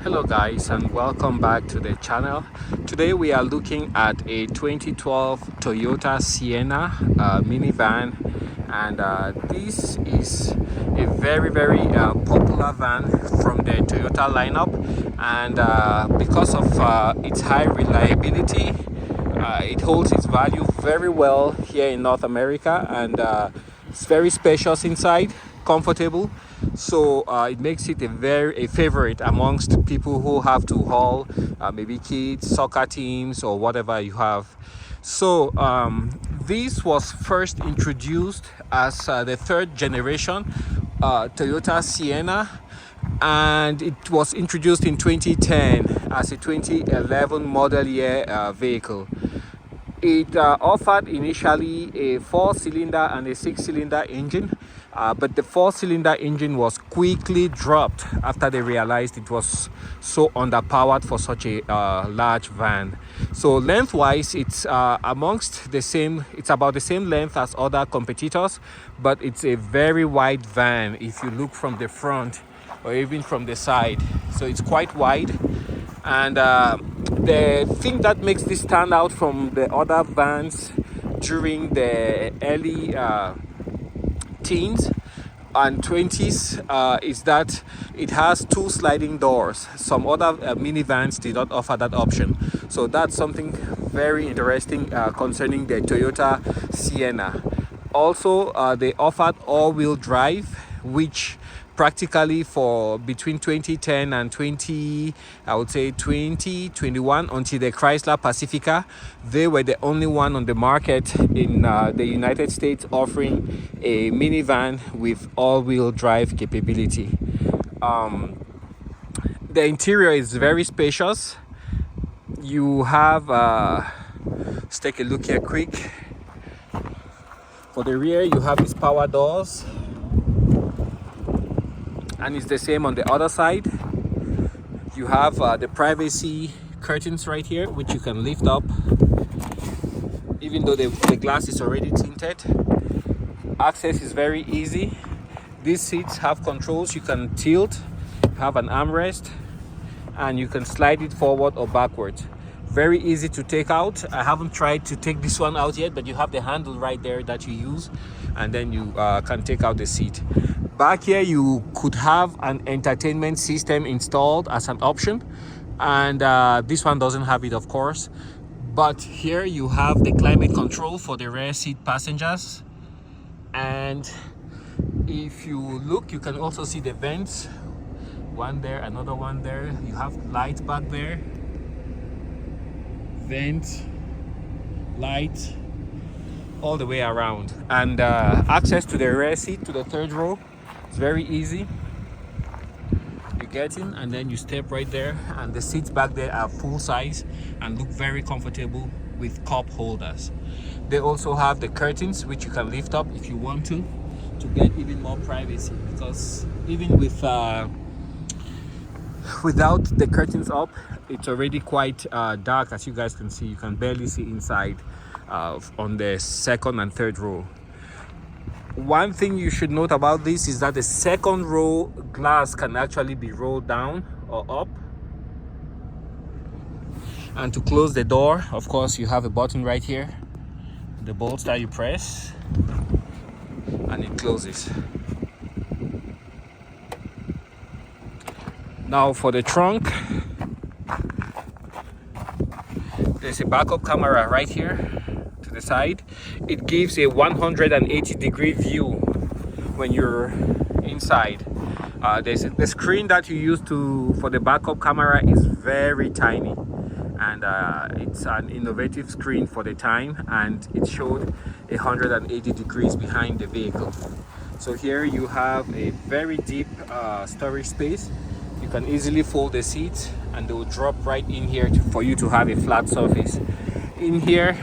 Hello guys, and welcome back to the channel. Today we are looking at a 2012 Toyota Sienna minivan, and this is a very popular van from the Toyota lineup, and because of its high reliability, it holds its value very well here in North America, and it's very spacious inside, comfortable. So it makes it a favorite amongst people who have to haul maybe kids, soccer teams, or whatever you have. So this was first introduced as the third generation Toyota Sienna, and it was introduced in 2010 as a 2011 model year vehicle. It offered initially a 4-cylinder and a 6-cylinder engine, but the 4-cylinder engine was quickly dropped after they realized it was so underpowered for such a large van. So lengthwise, it's amongst the same. It's about the same length as other competitors, but it's a very wide van if you look from the front or even from the side. So it's quite wide, and the thing that makes this stand out from the other vans during the early teens and 20s is that it has two sliding doors. Some other minivans did not offer that option. So that's something very interesting concerning the Toyota Sienna. Also, they offered all-wheel drive, which practically for between 2010 and 2021 until the Chrysler Pacifica, they were the only one on the market in the United States offering a minivan with all-wheel drive capability. The interior is very spacious. You have let's take a look here quick. For the rear, you have these power doors, and it's the same on the other side. You have the privacy curtains right here, which you can lift up even though the glass is already tinted. Access is very easy. These seats have controls. You can tilt, have an armrest, and you can slide it forward or backwards. Very easy to take out. I haven't tried to take this one out yet, but you have the handle right there that you use, and then you can take out the seat. Back here, you could have an entertainment system installed as an option, and this one doesn't have it, of course. But here you have the climate control for the rear seat passengers, and if you look, you can also see the vents. One there, another one there. You have lights back there, vent, light, all the way around, and access to the rear seat, to the third row. It's very easy. You get in and then you step right there, and the seats back there are full size and look very comfortable with cup holders. They also have the curtains, which you can lift up if you want to get even more privacy, because even with without the curtains up, it's already quite dark. As you guys can see, you can barely see inside on the second and third row. One thing you should note about this is that the second row glass can actually be rolled down or up. And to close the door, of course, you have a button right here, the bolts that you press, and it closes. Now for the trunk, there's a backup camera right here to the side. It gives a 180-degree view when you're inside. The screen that you use for the backup camera is very tiny, and it's an innovative screen for the time, and it showed 180 degrees behind the vehicle. So here you have a very deep storage space. You can easily fold the seats, and they will drop right in here for you to have a flat surface. In here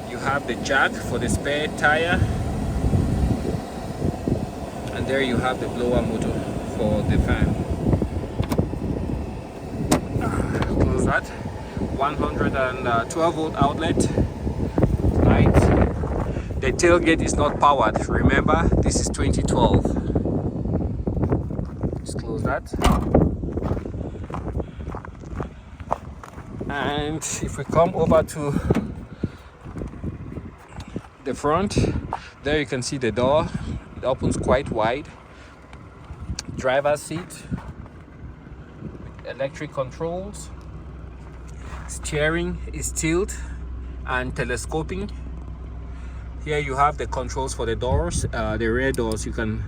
you have the jack for the spare tire, and there you have the blower motor for the fan. Close that. 112 volt outlet light. The tailgate is not powered, remember, this is 2012. Just close that. And if we come over to the front, there you can see the door. It opens quite wide. Driver's seat, electric controls. Steering is tilt and telescoping. Here you have the controls for the doors, the rear doors. You can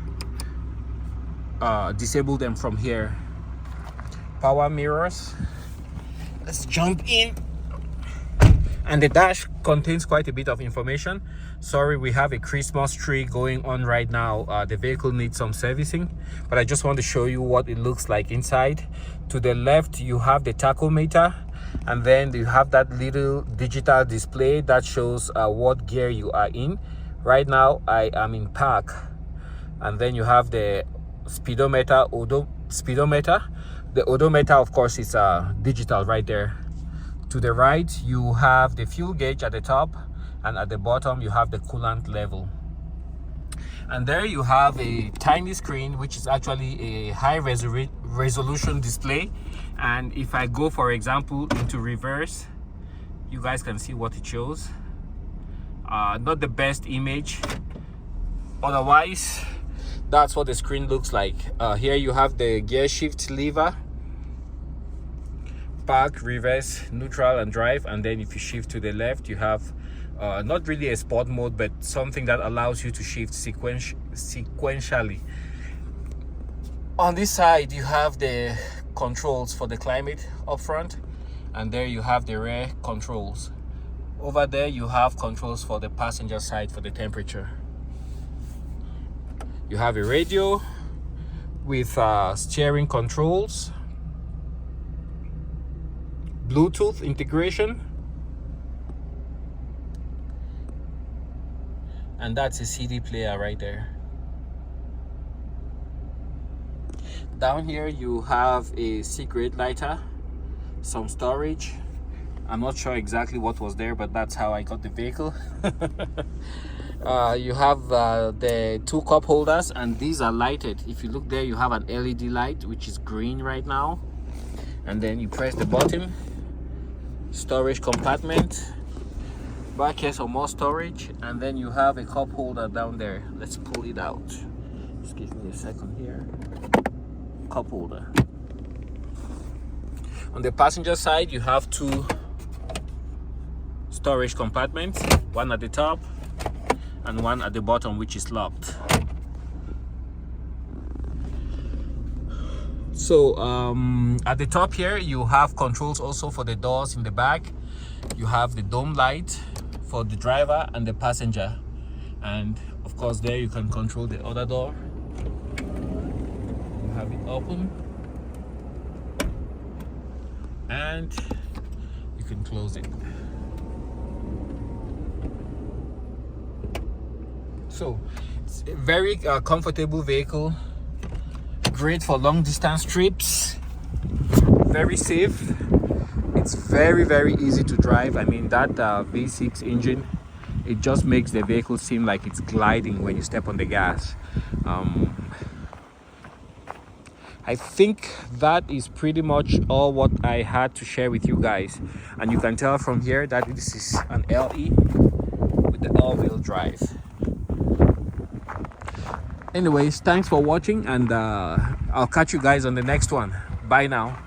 disable them from here. Power mirrors. Let's jump in. And the dash contains quite a bit of information. Sorry, we have a Christmas tree going on right now. The vehicle needs some servicing, but I just want to show you what it looks like inside. To the left, you have the tachometer, and then you have that little digital display that shows what gear you are in. Right now, I am in park. And then you have the speedometer, speedometer. The odometer, of course, is digital right there. To the right, you have the fuel gauge at the top, and at the bottom, you have the coolant level. And there you have a tiny screen, which is actually a high resolution display. And if I go, for example, into reverse, you guys can see what it shows. Not the best image. Otherwise, that's what the screen looks like. Here you have the gear shift lever, park, reverse, neutral, and drive. And then if you shift to the left, you have not really a sport mode, but something that allows you to shift sequentially. On this side, you have the controls for the climate up front, and there you have the rear controls. Over there, you have controls for the passenger side for the temperature. You have a radio with steering controls, Bluetooth integration, and that's a CD player right there. Down here you have a cigarette lighter, some storage. I'm not sure exactly what was there, but that's how I got the vehicle. You have the two cup holders, and these are lighted. If you look there, you have an LED light which is green right now, and then you press the button. Storage compartment. Back here some more storage, and then you have a cup holder down there. Let's pull it out. Just give me a second here. Cup holder. On the passenger side, you have two storage compartments, one at the top and one at the bottom, which is locked. So at the top here, you have controls also for the doors in the back. You have the dome light for the driver and the passenger, and of course there you can control the other door. You have it open, and you can close it. So it's a very comfortable vehicle, great for long distance trips, very safe. It's very easy to drive. I mean, that V6 engine, it just makes the vehicle seem like it's gliding when you step on the gas. I think that is pretty much all what I had to share with you guys, and you can tell from here that this is an LE with the all-wheel drive. Anyways, thanks for watching, and I'll catch you guys on the next one. Bye now.